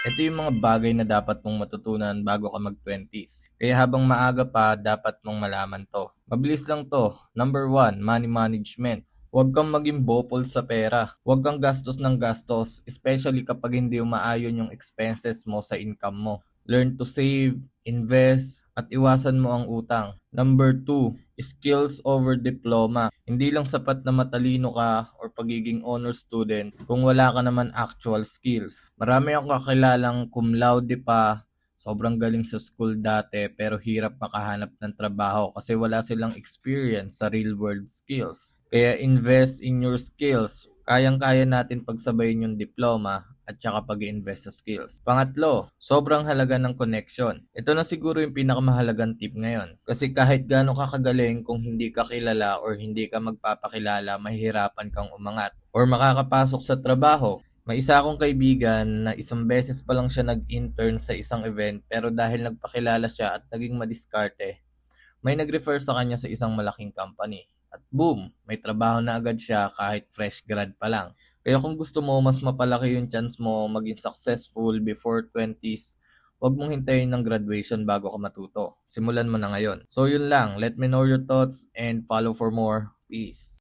Ito yung mga bagay na dapat mong matutunan bago ka mag-20s. Kaya habang maaga pa, dapat mong malaman to. Mabilis lang to. Number 1, money management. Huwag kang maging bopol sa pera. Huwag kang gastos ng gastos, especially kapag hindi umaayon yung expenses mo sa income mo. Learn to save, invest, at iwasan mo ang utang. Number 2, skills over diploma. Hindi lang sapat na matalino ka or pagiging honor student kung wala ka naman actual skills. Marami akong kakilalang cum laude pa, sobrang galing sa school dati pero hirap makahanap ng trabaho kasi wala silang experience sa real world skills. Kaya invest in your skills. Kayang-kaya natin pagsabayin yung diploma at saka pag-invest sa skills. Pangatlo, sobrang halaga ng connection. Ito na siguro yung pinakamahalagang tip ngayon. Kasi kahit gaano ka kagaling, kung hindi ka kilala or hindi ka magpapakilala, mahihirapan kang umangat or makakapasok sa trabaho. May isa akong kaibigan na isang beses pa lang siya nag-intern sa isang event pero dahil nagpakilala siya at naging madiskarte, may nag-refer sa kanya sa isang malaking company. At boom, may trabaho na agad siya kahit fresh grad pa lang. Kaya kung gusto mo mas mapalaki yung chance mo maging successful before 20s, huwag mong hintayin ng graduation bago ka matuto. Simulan mo na ngayon. So yun lang, let me know your thoughts and follow for more. Peace.